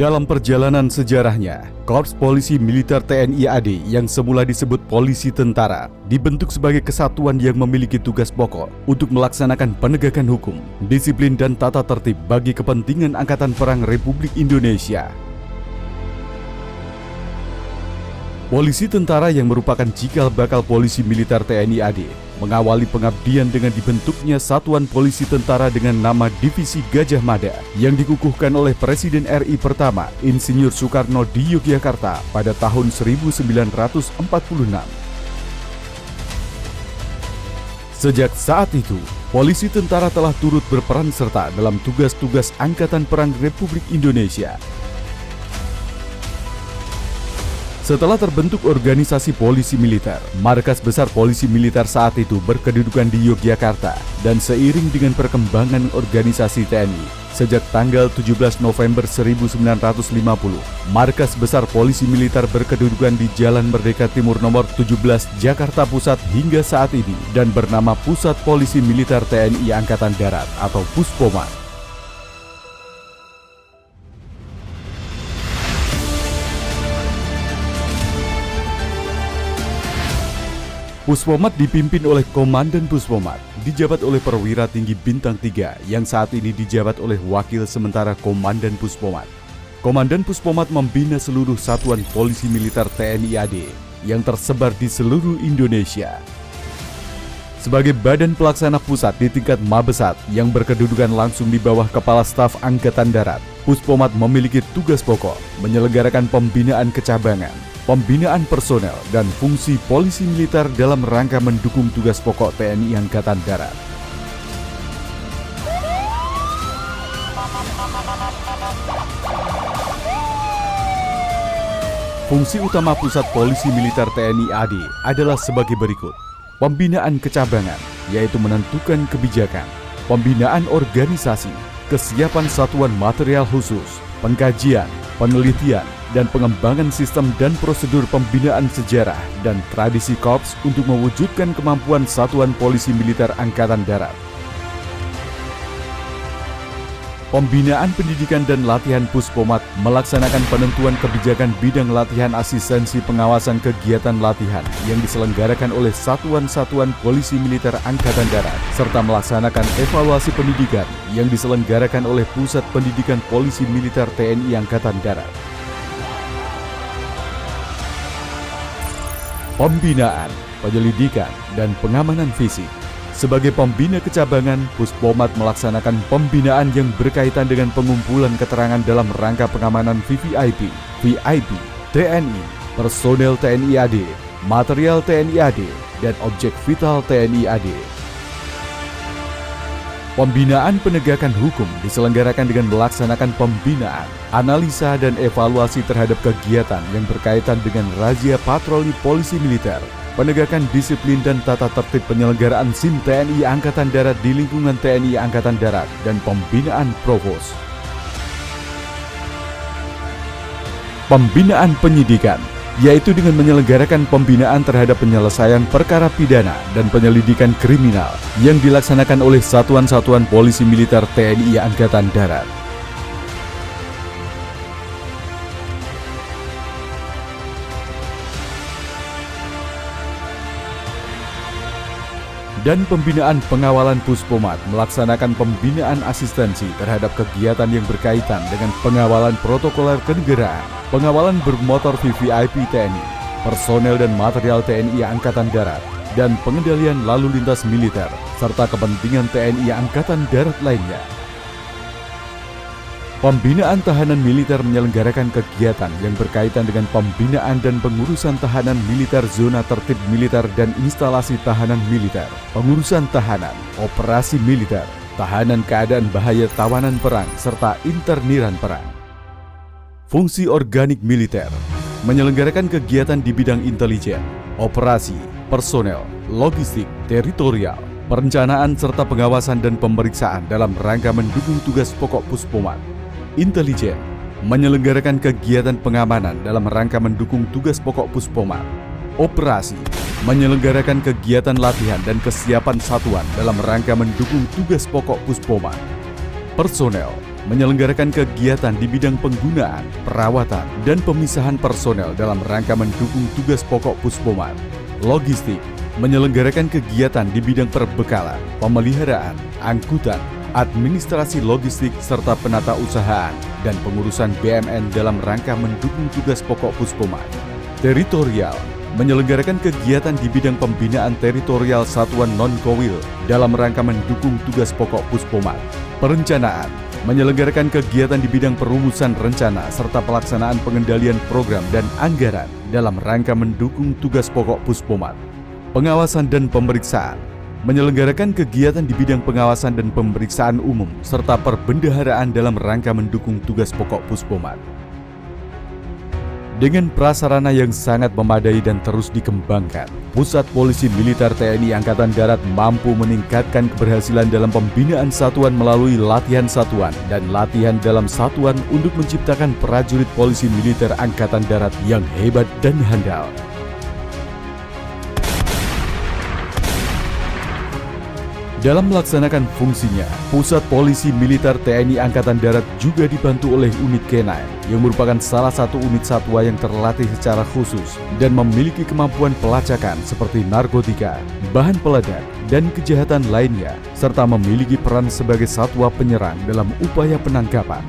Dalam perjalanan sejarahnya, Korps Polisi Militer TNI AD yang semula disebut Polisi Tentara dibentuk sebagai kesatuan yang memiliki tugas pokok untuk melaksanakan penegakan hukum, disiplin dan tata tertib bagi kepentingan Angkatan Perang Republik Indonesia. Polisi Tentara yang merupakan cikal bakal Polisi Militer TNI AD mengawali pengabdian dengan dibentuknya Satuan Polisi Tentara dengan nama Divisi Gajah Mada yang dikukuhkan oleh Presiden RI pertama Insinyur Soekarno di Yogyakarta pada tahun 1946. Sejak saat itu, Polisi Tentara telah turut berperan serta dalam tugas-tugas Angkatan Perang Republik Indonesia. Setelah terbentuk organisasi polisi militer, markas besar polisi militer saat itu berkedudukan di Yogyakarta dan seiring dengan perkembangan organisasi TNI, sejak tanggal 17 November 1950, markas besar polisi militer berkedudukan di Jalan Merdeka Timur nomor 17 Jakarta Pusat hingga saat ini dan bernama Pusat Polisi Militer TNI Angkatan Darat atau Puspomat. Puspomat dipimpin oleh Komandan Puspomat, dijabat oleh perwira tinggi bintang 3 yang saat ini dijabat oleh Wakil Sementara Komandan Puspomat. Komandan Puspomat membina seluruh satuan polisi militer TNI AD yang tersebar di seluruh Indonesia. Sebagai badan pelaksana pusat di tingkat Mabesat yang berkedudukan langsung di bawah Kepala Staf Angkatan Darat, Puspomat memiliki tugas pokok menyelenggarakan pembinaan kecabangan, pembinaan personel, dan fungsi polisi militer dalam rangka mendukung tugas pokok TNI Angkatan Darat. Fungsi utama Pusat Polisi Militer TNI AD adalah sebagai berikut. Pembinaan kecabangan, yaitu menentukan kebijakan, pembinaan organisasi, kesiapan satuan material khusus, pengkajian, penelitian, dan pengembangan sistem dan prosedur pembinaan sejarah dan tradisi korps untuk mewujudkan kemampuan Satuan Polisi Militer Angkatan Darat. Pembinaan pendidikan dan latihan Puspomat melaksanakan penentuan kebijakan bidang latihan asistensi pengawasan kegiatan latihan yang diselenggarakan oleh Satuan-Satuan Polisi Militer Angkatan Darat, serta melaksanakan evaluasi pendidikan yang diselenggarakan oleh Pusat Pendidikan Polisi Militer TNI Angkatan Darat. Pembinaan, penyelidikan, dan pengamanan fisik. Sebagai pembina kecabangan, Puspomat melaksanakan pembinaan yang berkaitan dengan pengumpulan keterangan dalam rangka pengamanan VVIP, VIP, TNI, personel TNI AD, material TNI AD, dan objek vital TNI AD. Pembinaan penegakan hukum diselenggarakan dengan melaksanakan pembinaan, analisa, dan evaluasi terhadap kegiatan yang berkaitan dengan razia patroli polisi militer, penegakan disiplin dan tata tertib penyelenggaraan SIM TNI Angkatan Darat di lingkungan TNI Angkatan Darat, dan pembinaan provos. Pembinaan penyidikan, yaitu dengan menyelenggarakan pembinaan terhadap penyelesaian perkara pidana dan penyelidikan kriminal yang dilaksanakan oleh Satuan-Satuan Polisi Militer TNI Angkatan Darat. Dan pembinaan pengawalan Puspomat melaksanakan pembinaan asistensi terhadap kegiatan yang berkaitan dengan pengawalan protokoler kenegaraan, pengawalan bermotor VVIP TNI, personel dan material TNI Angkatan Darat, dan pengendalian lalu lintas militer, serta kepentingan TNI Angkatan Darat lainnya. Pembinaan tahanan militer menyelenggarakan kegiatan yang berkaitan dengan pembinaan dan pengurusan tahanan militer zona tertib militer dan instalasi tahanan militer, pengurusan tahanan, operasi militer, tahanan keadaan bahaya tawanan perang, serta interniran perang. Fungsi organik militer menyelenggarakan kegiatan di bidang intelijen, operasi, personel, logistik, teritorial, perencanaan serta pengawasan dan pemeriksaan dalam rangka mendukung tugas pokok Puspomat. Intelijen menyelenggarakan kegiatan pengamanan dalam rangka mendukung tugas pokok Puspomat. Operasi menyelenggarakan kegiatan latihan dan kesiapan satuan dalam rangka mendukung tugas pokok Puspomat. Personel menyelenggarakan kegiatan di bidang penggunaan, perawatan, dan pemisahan personel dalam rangka mendukung tugas pokok Puspomat. Logistik, menyelenggarakan kegiatan di bidang perbekalan, pemeliharaan, angkutan, administrasi logistik, serta penata usahaan dan pengurusan BUMN dalam rangka mendukung tugas pokok Puspomat. Teritorial, menyelenggarakan kegiatan di bidang pembinaan teritorial satuan non-Kowil dalam rangka mendukung tugas pokok Puspomat. Perencanaan, menyelenggarakan kegiatan di bidang perumusan rencana serta pelaksanaan pengendalian program dan anggaran dalam rangka mendukung tugas pokok Puspomat. Pengawasan dan pemeriksaan, menyelenggarakan kegiatan di bidang pengawasan dan pemeriksaan umum serta perbendaharaan dalam rangka mendukung tugas pokok Puspomat. Dengan prasarana yang sangat memadai dan terus dikembangkan, Pusat Polisi Militer TNI Angkatan Darat mampu meningkatkan keberhasilan dalam pembinaan satuan melalui latihan satuan dan latihan dalam satuan untuk menciptakan prajurit polisi militer Angkatan Darat yang hebat dan handal. Dalam melaksanakan fungsinya, Pusat Polisi Militer TNI Angkatan Darat juga dibantu oleh unit K9 yang merupakan salah satu unit satwa yang terlatih secara khusus dan memiliki kemampuan pelacakan seperti narkotika, bahan peledak, dan kejahatan lainnya, serta memiliki peran sebagai satwa penyerang dalam upaya penangkapan.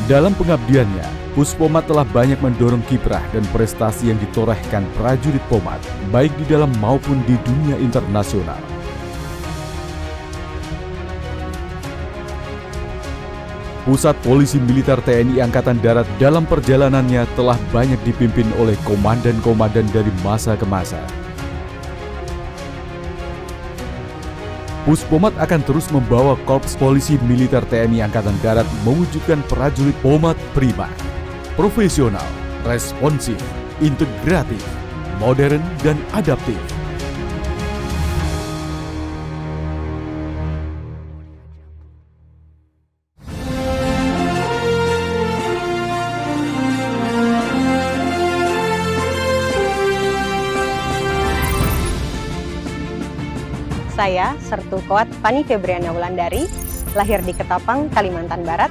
Dalam pengabdiannya, Puspomat telah banyak mendorong kiprah dan prestasi yang ditorehkan prajurit Pomat, baik di dalam maupun di dunia internasional. Pusat Polisi Militer TNI Angkatan Darat dalam perjalanannya telah banyak dipimpin oleh komandan-komandan dari masa ke masa. Puspomat akan terus membawa Korps Polisi Militer TNI Angkatan Darat mewujudkan prajurit Pomat prima, profesional, responsif, integratif, modern, dan adaptif. Saya, Sertu Koat Pani Febriana Wulandari, lahir di Ketapang, Kalimantan Barat,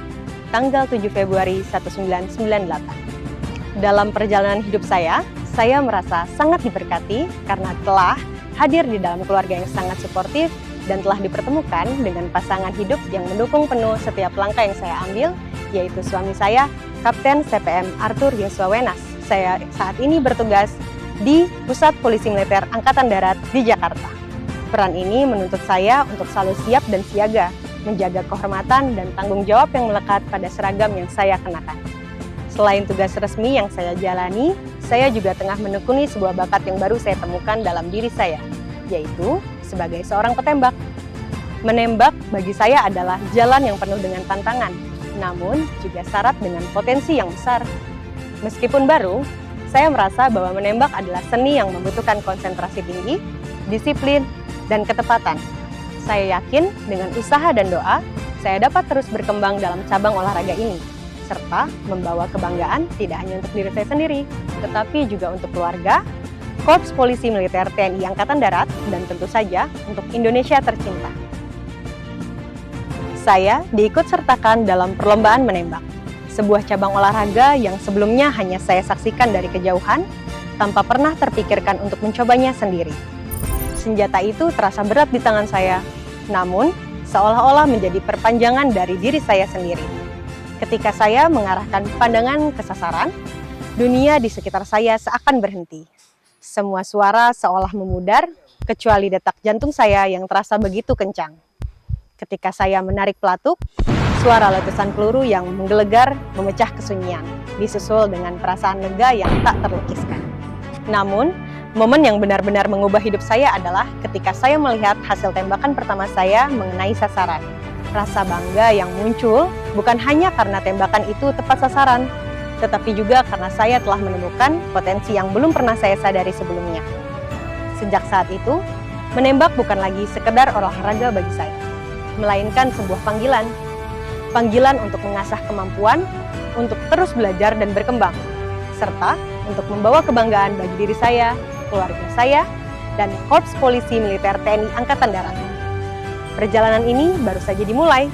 tanggal 7 Februari 1998. Dalam perjalanan hidup saya merasa sangat diberkati karena telah hadir di dalam keluarga yang sangat suportif dan telah dipertemukan dengan pasangan hidup yang mendukung penuh setiap langkah yang saya ambil, yaitu suami saya, Kapten CPM Arthur Yesua Wenas. Saya saat ini bertugas di Pusat Polisi Militer Angkatan Darat di Jakarta. Peran ini menuntut saya untuk selalu siap dan siaga, menjaga kehormatan dan tanggung jawab yang melekat pada seragam yang saya kenakan. Selain tugas resmi yang saya jalani, saya juga tengah menekuni sebuah bakat yang baru saya temukan dalam diri saya, yaitu sebagai seorang petembak. Menembak bagi saya adalah jalan yang penuh dengan tantangan, namun juga syarat dengan potensi yang besar. Meskipun baru, saya merasa bahwa menembak adalah seni yang membutuhkan konsentrasi tinggi, disiplin, dan ketepatan. Saya yakin dengan usaha dan doa, saya dapat terus berkembang dalam cabang olahraga ini, serta membawa kebanggaan tidak hanya untuk diri saya sendiri, tetapi juga untuk keluarga, Korps Polisi Militer TNI Angkatan Darat, dan tentu saja untuk Indonesia tercinta. Saya diikut sertakan dalam perlombaan menembak, sebuah cabang olahraga yang sebelumnya hanya saya saksikan dari kejauhan, tanpa pernah terpikirkan untuk mencobanya sendiri. Senjata itu terasa berat di tangan saya, namun seolah-olah menjadi perpanjangan dari diri saya sendiri. Ketika saya mengarahkan pandangan ke sasaran, dunia di sekitar saya seakan berhenti. Semua suara seolah memudar, kecuali detak jantung saya yang terasa begitu kencang. Ketika saya menarik pelatuk, suara letusan peluru yang menggelegar memecah kesunyian, disusul dengan perasaan lega yang tak terlukiskan. Namun, momen yang benar-benar mengubah hidup saya adalah ketika saya melihat hasil tembakan pertama saya mengenai sasaran. Rasa bangga yang muncul bukan hanya karena tembakan itu tepat sasaran, tetapi juga karena saya telah menemukan potensi yang belum pernah saya sadari sebelumnya. Sejak saat itu, menembak bukan lagi sekedar olahraga bagi saya, melainkan sebuah panggilan. Panggilan untuk mengasah kemampuan, untuk terus belajar dan berkembang, serta untuk membawa kebanggaan bagi diri saya, keluarga saya, dan Korps Polisi Militer TNI Angkatan Darat. Perjalanan ini baru saja dimulai.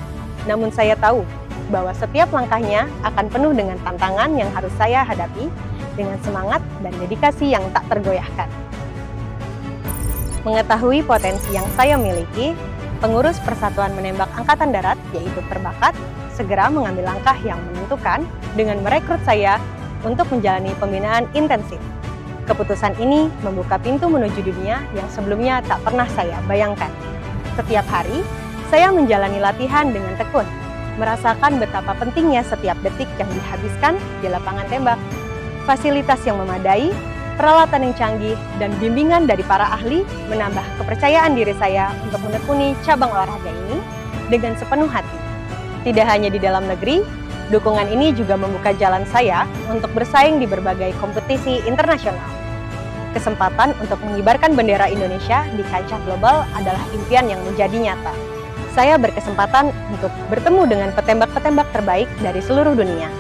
Namun saya tahu bahwa setiap langkahnya akan penuh dengan tantangan yang harus saya hadapi dengan semangat dan dedikasi yang tak tergoyahkan. Mengetahui potensi yang saya miliki, pengurus Persatuan Menembak Angkatan Darat, yaitu Perbakat, segera mengambil langkah yang menentukan dengan merekrut saya untuk menjalani pembinaan intensif. Keputusan ini membuka pintu menuju dunia yang sebelumnya tak pernah saya bayangkan. Setiap hari, saya menjalani latihan dengan tekun, merasakan betapa pentingnya setiap detik yang dihabiskan di lapangan tembak. Fasilitas yang memadai, peralatan yang canggih, dan bimbingan dari para ahli menambah kepercayaan diri saya untuk menekuni cabang olahraga ini dengan sepenuh hati. Tidak hanya di dalam negeri, dukungan ini juga membuka jalan saya untuk bersaing di berbagai kompetisi internasional. Kesempatan untuk mengibarkan bendera Indonesia di kancah global adalah impian yang menjadi nyata. Saya berkesempatan untuk bertemu dengan petembak-petembak terbaik dari seluruh dunia.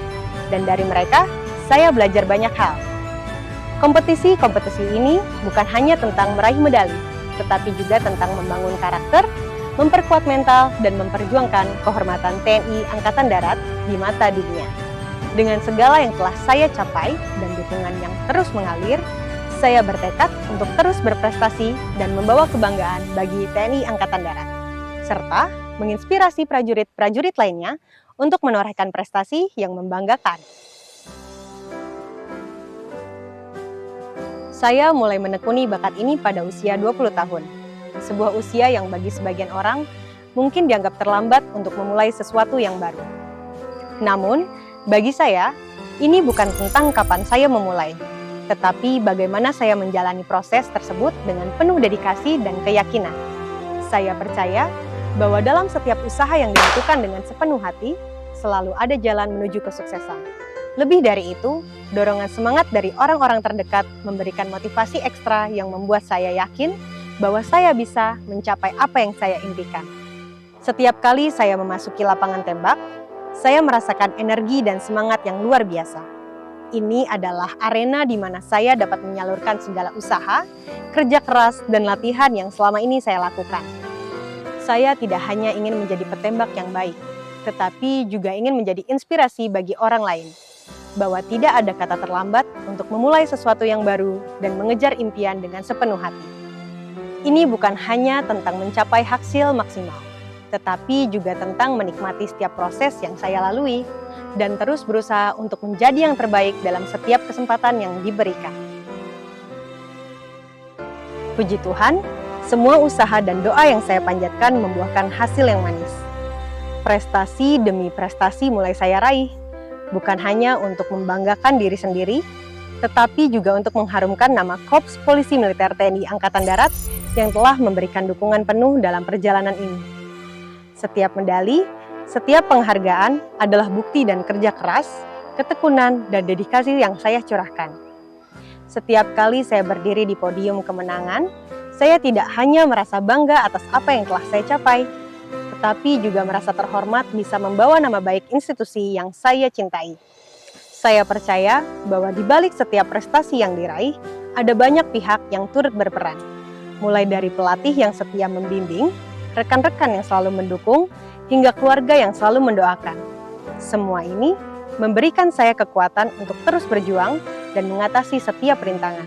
Dan dari mereka, saya belajar banyak hal. Kompetisi-kompetisi ini bukan hanya tentang meraih medali, tetapi juga tentang membangun karakter, memperkuat mental, dan memperjuangkan kehormatan TNI Angkatan Darat di mata dunia. Dengan segala yang telah saya capai dan dukungan yang terus mengalir, saya bertekad untuk terus berprestasi dan membawa kebanggaan bagi TNI Angkatan Darat, serta menginspirasi prajurit-prajurit lainnya untuk menorehkan prestasi yang membanggakan. Saya mulai menekuni bakat ini pada usia 20 tahun. Sebuah usia yang bagi sebagian orang mungkin dianggap terlambat untuk memulai sesuatu yang baru. Namun, bagi saya, ini bukan tentang kapan saya memulai, tetapi bagaimana saya menjalani proses tersebut dengan penuh dedikasi dan keyakinan. Saya percaya bahwa dalam setiap usaha yang dilakukan dengan sepenuh hati, selalu ada jalan menuju kesuksesan. Lebih dari itu, dorongan semangat dari orang-orang terdekat memberikan motivasi ekstra yang membuat saya yakin bahwa saya bisa mencapai apa yang saya impikan. Setiap kali saya memasuki lapangan tembak, saya merasakan energi dan semangat yang luar biasa. Ini adalah arena di mana saya dapat menyalurkan segala usaha, kerja keras, dan latihan yang selama ini saya lakukan. Saya tidak hanya ingin menjadi petembak yang baik, tetapi juga ingin menjadi inspirasi bagi orang lain. Bahwa tidak ada kata terlambat untuk memulai sesuatu yang baru dan mengejar impian dengan sepenuh hati. Ini bukan hanya tentang mencapai hasil maksimal, tetapi juga tentang menikmati setiap proses yang saya lalui dan terus berusaha untuk menjadi yang terbaik dalam setiap kesempatan yang diberikan. Puji Tuhan, semua usaha dan doa yang saya panjatkan membuahkan hasil yang manis. Prestasi demi prestasi mulai saya raih, bukan hanya untuk membanggakan diri sendiri, tetapi juga untuk mengharumkan nama Korps Polisi Militer TNI Angkatan Darat yang telah memberikan dukungan penuh dalam perjalanan ini. Setiap medali, setiap penghargaan adalah bukti dan kerja keras, ketekunan, dan dedikasi yang saya curahkan. Setiap kali saya berdiri di podium kemenangan, saya tidak hanya merasa bangga atas apa yang telah saya capai, tetapi juga merasa terhormat bisa membawa nama baik institusi yang saya cintai. Saya percaya bahwa di balik setiap prestasi yang diraih, ada banyak pihak yang turut berperan. Mulai dari pelatih yang setia membimbing, rekan-rekan yang selalu mendukung, hingga keluarga yang selalu mendoakan. Semua ini memberikan saya kekuatan untuk terus berjuang dan mengatasi setiap rintangan.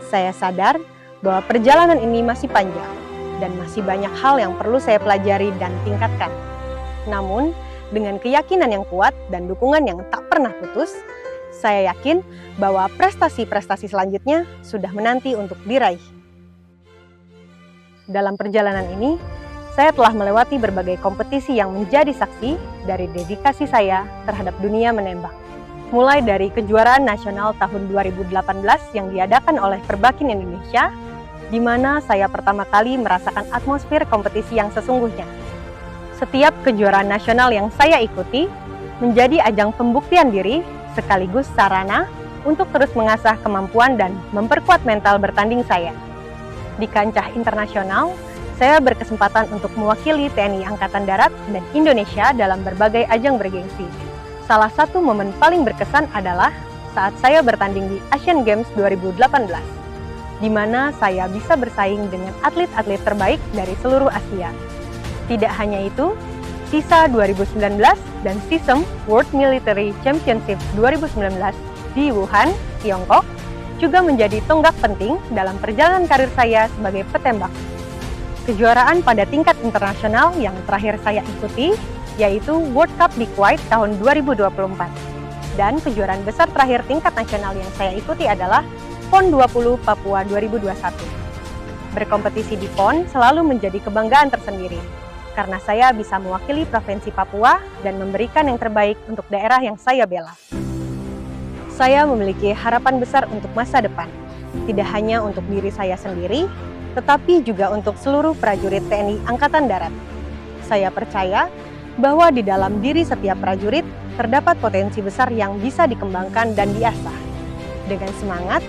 Saya sadar bahwa perjalanan ini masih panjang, dan masih banyak hal yang perlu saya pelajari dan tingkatkan. Namun, dengan keyakinan yang kuat dan dukungan yang tak pernah putus, saya yakin bahwa prestasi-prestasi selanjutnya sudah menanti untuk diraih. Dalam perjalanan ini, saya telah melewati berbagai kompetisi yang menjadi saksi dari dedikasi saya terhadap dunia menembak. Mulai dari kejuaraan nasional tahun 2018 yang diadakan oleh Perbakin Indonesia, di mana saya pertama kali merasakan atmosfer kompetisi yang sesungguhnya. Setiap kejuaraan nasional yang saya ikuti menjadi ajang pembuktian diri sekaligus sarana untuk terus mengasah kemampuan dan memperkuat mental bertanding saya. Di kancah internasional, saya berkesempatan untuk mewakili TNI Angkatan Darat dan Indonesia dalam berbagai ajang bergengsi. Salah satu momen paling berkesan adalah saat saya bertanding di Asian Games 2018. Di mana saya bisa bersaing dengan atlet-atlet terbaik dari seluruh Asia. Tidak hanya itu, SISA 2019 dan SISEM World Military Championship 2019 di Wuhan, Tiongkok, juga menjadi tonggak penting dalam perjalanan karir saya sebagai petembak. Kejuaraan pada tingkat internasional yang terakhir saya ikuti yaitu World Cup di Kuwait tahun 2024. Dan kejuaraan besar terakhir tingkat nasional yang saya ikuti adalah PON 20 Papua 2021. Berkompetisi di PON selalu menjadi kebanggaan tersendiri, karena saya bisa mewakili Provinsi Papua dan memberikan yang terbaik untuk daerah yang saya bela. Saya memiliki harapan besar untuk masa depan, tidak hanya untuk diri saya sendiri, tetapi juga untuk seluruh prajurit TNI Angkatan Darat. Saya percaya bahwa di dalam diri setiap prajurit terdapat potensi besar yang bisa dikembangkan dan diasah. Dengan semangat,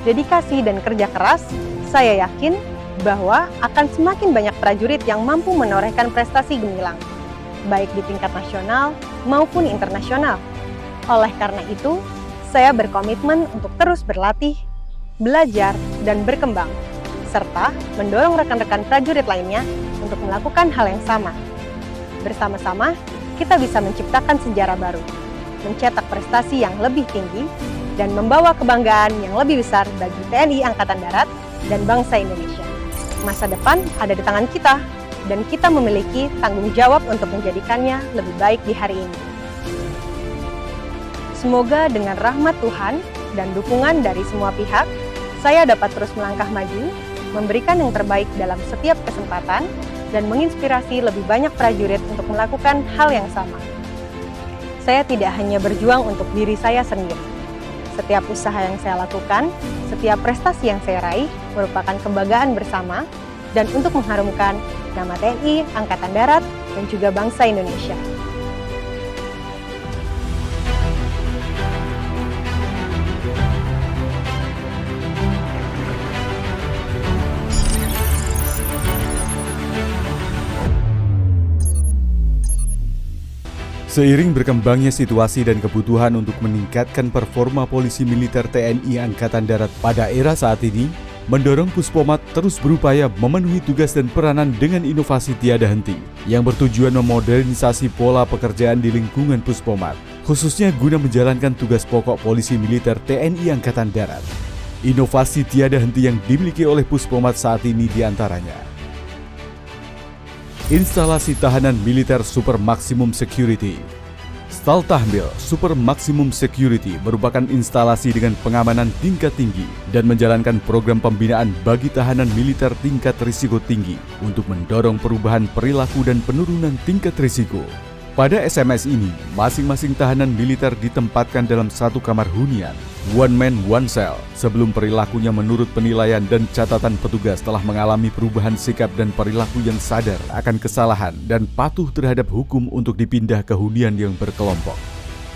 dedikasi, dan kerja keras, saya yakin bahwa akan semakin banyak prajurit yang mampu menorehkan prestasi gemilang, baik di tingkat nasional maupun internasional. Oleh karena itu, saya berkomitmen untuk terus berlatih, belajar, dan berkembang, serta mendorong rekan-rekan prajurit lainnya untuk melakukan hal yang sama. Bersama-sama, kita bisa menciptakan sejarah baru, mencetak prestasi yang lebih tinggi, dan membawa kebanggaan yang lebih besar bagi TNI Angkatan Darat dan bangsa Indonesia. Masa depan ada di tangan kita, dan kita memiliki tanggung jawab untuk menjadikannya lebih baik di hari ini. Semoga dengan rahmat Tuhan dan dukungan dari semua pihak, saya dapat terus melangkah maju, memberikan yang terbaik dalam setiap kesempatan, dan menginspirasi lebih banyak prajurit untuk melakukan hal yang sama. Saya tidak hanya berjuang untuk diri saya sendiri. Setiap usaha yang saya lakukan, setiap prestasi yang saya raih merupakan kebanggaan bersama dan untuk mengharumkan nama TNI Angkatan Darat dan juga bangsa Indonesia. Seiring berkembangnya situasi dan kebutuhan untuk meningkatkan performa polisi militer TNI Angkatan Darat pada era saat ini, mendorong Puspomat terus berupaya memenuhi tugas dan peranan dengan inovasi tiada henti, yang bertujuan memodernisasi pola pekerjaan di lingkungan Puspomat, khususnya guna menjalankan tugas pokok polisi militer TNI Angkatan Darat. Inovasi tiada henti yang dimiliki oleh Puspomat saat ini diantaranya: instalasi tahanan militer Super Maximum Security. Stal Tahmil Super Maximum Security merupakan instalasi dengan pengamanan tingkat tinggi dan menjalankan program pembinaan bagi tahanan militer tingkat risiko tinggi untuk mendorong perubahan perilaku dan penurunan tingkat risiko. Pada SMS ini, masing-masing tahanan militer ditempatkan dalam satu kamar hunian, one man one cell, sebelum perilakunya menurut penilaian dan catatan petugas telah mengalami perubahan sikap dan perilaku yang sadar akan kesalahan dan patuh terhadap hukum untuk dipindah ke hunian yang berkelompok.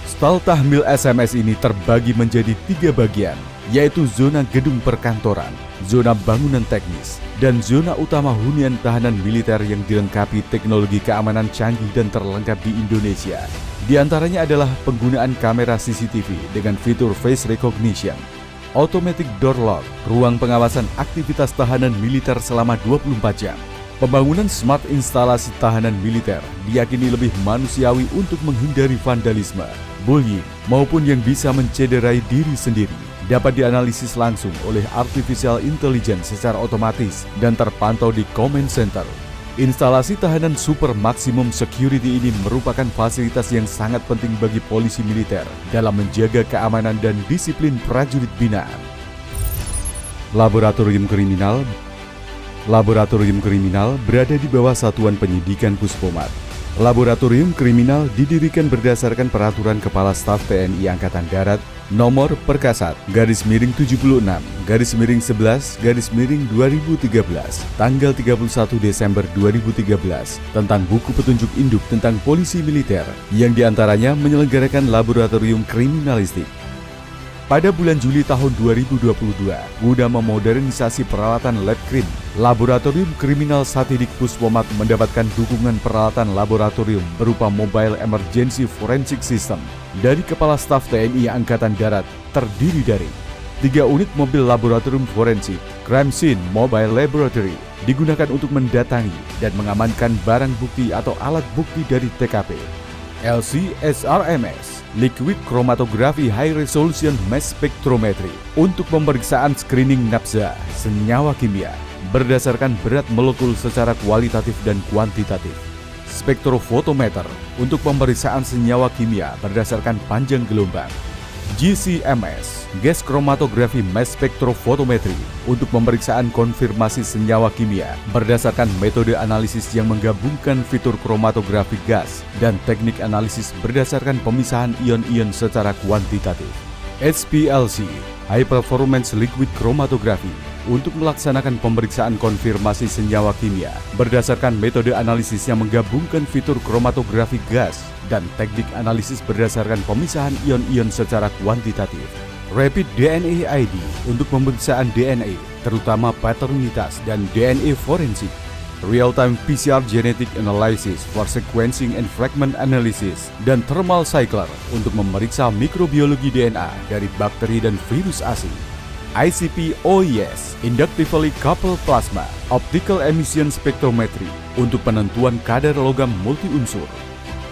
Stal Tahmil SMS ini terbagi menjadi 3 bagian, yaitu zona gedung perkantoran, zona bangunan teknis, dan zona utama hunian tahanan militer yang dilengkapi teknologi keamanan canggih dan terlengkap di Indonesia. Di antaranya adalah penggunaan kamera CCTV dengan fitur face recognition, automatic door lock, ruang pengawasan aktivitas tahanan militer selama 24 jam. Pembangunan smart instalasi tahanan militer diyakini lebih manusiawi untuk menghindari vandalisme, bullying, maupun yang bisa mencederai diri sendiri. Dapat dianalisis langsung oleh artificial intelligence secara otomatis dan terpantau di command center. Instalasi tahanan Super Maximum Security ini merupakan fasilitas yang sangat penting bagi polisi militer dalam menjaga keamanan dan disiplin prajurit binaan. Laboratorium Kriminal berada di bawah Satuan Penyidikan Puspomat. Laboratorium Kriminal didirikan berdasarkan Peraturan Kepala Staf TNI Angkatan Darat Nomor Perkasat /76/11/2013 tanggal 31 Desember 2013 tentang buku petunjuk induk tentang polisi militer yang diantaranya menyelenggarakan laboratorium kriminalistik. Pada bulan Juli tahun 2022, guna memodernisasi peralatan lab krim, Laboratorium Kriminal Satidik Puspomat mendapatkan dukungan peralatan laboratorium berupa Mobile Emergency Forensic System dari Kepala Staf TNI Angkatan Darat, terdiri dari 3 unit mobil laboratorium forensik Crime Scene Mobile Laboratory digunakan untuk mendatangi dan mengamankan barang bukti atau alat bukti dari TKP. LC-SRMS Liquid Chromatography High Resolution Mass Spectrometry untuk pemeriksaan screening nafza senyawa kimia berdasarkan berat molekul secara kualitatif dan kuantitatif. Spektrofotometer untuk pemeriksaan senyawa kimia berdasarkan panjang gelombang. GCMS Gas Chromatography Mass Spectrophotometry untuk pemeriksaan konfirmasi senyawa kimia berdasarkan metode analisis yang menggabungkan fitur kromatografi gas dan teknik analisis berdasarkan pemisahan ion-ion secara kuantitatif. HPLC High Performance Liquid Chromatography untuk melaksanakan pemeriksaan konfirmasi senyawa kimia berdasarkan metode analisis yang menggabungkan fitur kromatografi gas dan teknik analisis berdasarkan pemisahan ion-ion secara kuantitatif. Rapid DNA ID untuk pemeriksaan DNA, terutama paternitas dan DNA forensik. Real-time PCR Genetic Analysis for Sequencing and Fragment Analysis dan Thermal Cycler untuk memeriksa mikrobiologi DNA dari bakteri dan virus asing. ICP OES Inductively Coupled Plasma Optical Emission Spectrometry untuk penentuan kadar logam multi-unsur.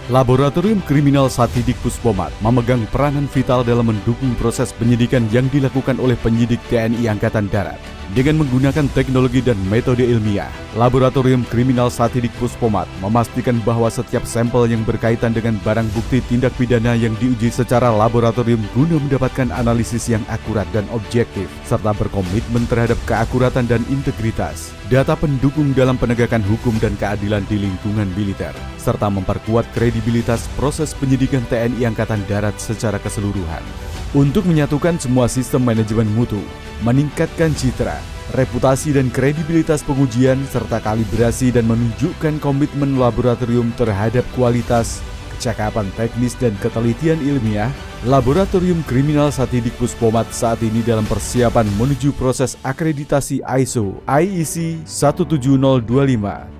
Laboratorium Kriminal Satidik Puspomat memegang peranan vital dalam mendukung proses penyidikan yang dilakukan oleh penyidik TNI Angkatan Darat. Dengan menggunakan teknologi dan metode ilmiah, Laboratorium Kriminal Satidik Puspomat memastikan bahwa setiap sampel yang berkaitan dengan barang bukti tindak pidana yang diuji secara laboratorium guna mendapatkan analisis yang akurat dan objektif, serta berkomitmen terhadap keakuratan dan integritas data pendukung dalam penegakan hukum dan keadilan di lingkungan militer, serta memperkuat kredibilitas proses penyidikan TNI Angkatan Darat secara keseluruhan. Untuk menyatukan semua sistem manajemen mutu, meningkatkan citra, reputasi dan kredibilitas pengujian, serta kalibrasi dan menunjukkan komitmen laboratorium terhadap kualitas, kecakapan teknis dan ketelitian ilmiah, Laboratorium Kriminal Satidik Puspomat saat ini dalam persiapan menuju proses akreditasi ISO IEC 17025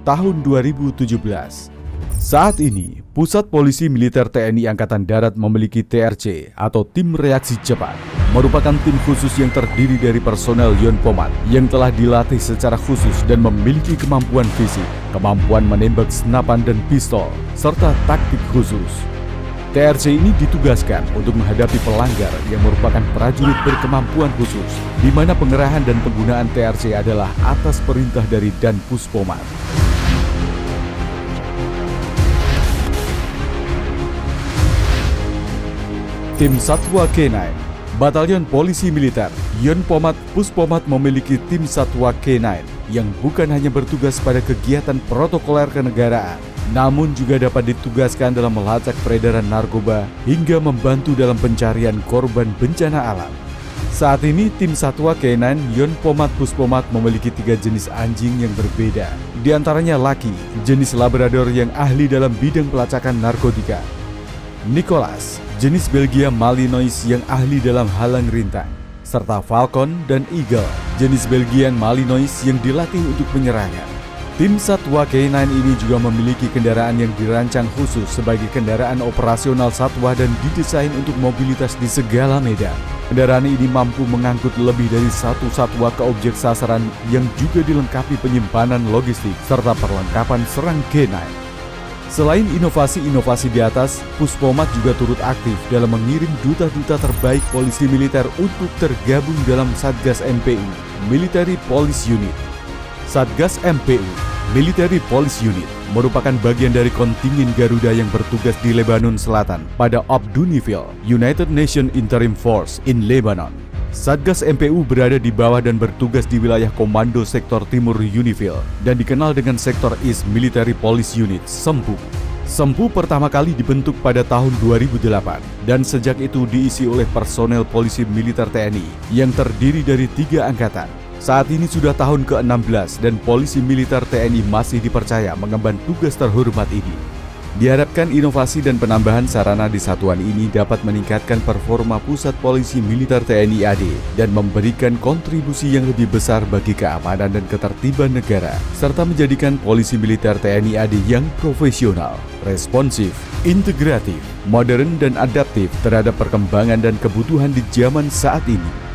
tahun 2017. Saat ini, Pusat Polisi Militer TNI Angkatan Darat memiliki TRC atau Tim Reaksi Cepat, merupakan tim khusus yang terdiri dari personel Yonpomat yang telah dilatih secara khusus dan memiliki kemampuan fisik, kemampuan menembak senapan dan pistol, serta taktik khusus. TRC ini ditugaskan untuk menghadapi pelanggar yang merupakan prajurit berkemampuan khusus, di mana pengerahan dan penggunaan TRC adalah atas perintah dari Dan Puspomat. Tim Satwa K9 Batalion Polisi Militer Yonpomat Puspomat memiliki tim Satwa K9 yang bukan hanya bertugas pada kegiatan protokoler kenegaraan, namun juga dapat ditugaskan dalam melacak peredaran narkoba hingga membantu dalam pencarian korban bencana alam. Saat ini tim Satwa K9 Yonpomat Puspomat memiliki 3 jenis anjing yang berbeda. Di antaranya Lucky, jenis Labrador yang ahli dalam bidang pelacakan narkotika, Nicholas, jenis Belgia Malinois yang ahli dalam halang rintang, serta Falcon dan Eagle, jenis Belgian Malinois yang dilatih untuk penyerangan. Tim Satwa K9 ini juga memiliki kendaraan yang dirancang khusus sebagai kendaraan operasional satwa dan didesain untuk mobilitas di segala medan. Kendaraan ini mampu mengangkut lebih dari 1 satwa ke objek sasaran yang juga dilengkapi penyimpanan logistik serta perlengkapan serang K9. Selain inovasi-inovasi di atas, Puspomat juga turut aktif dalam mengirim duta-duta terbaik polisi militer untuk tergabung dalam Satgas MPU, Military Police Unit. Satgas MPU, Military Police Unit, merupakan bagian dari kontingen Garuda yang bertugas di Lebanon Selatan pada Abdunifil, United Nations Interim Force in Lebanon. Satgas MPU berada di bawah dan bertugas di wilayah Komando Sektor Timur Unifil dan dikenal dengan Sektor East Military Police Unit, SEMPU. SEMPU pertama kali dibentuk pada tahun 2008 dan sejak itu diisi oleh personel polisi militer TNI yang terdiri dari 3 angkatan. Saat ini sudah tahun ke-16 dan polisi militer TNI masih dipercaya mengemban tugas terhormat ini. Diharapkan inovasi dan penambahan sarana di satuan ini dapat meningkatkan performa Pusat Polisi Militer TNI AD dan memberikan kontribusi yang lebih besar bagi keamanan dan ketertiban negara, serta menjadikan Polisi Militer TNI AD yang profesional, responsif, integratif, modern dan adaptif terhadap perkembangan dan kebutuhan di zaman saat ini.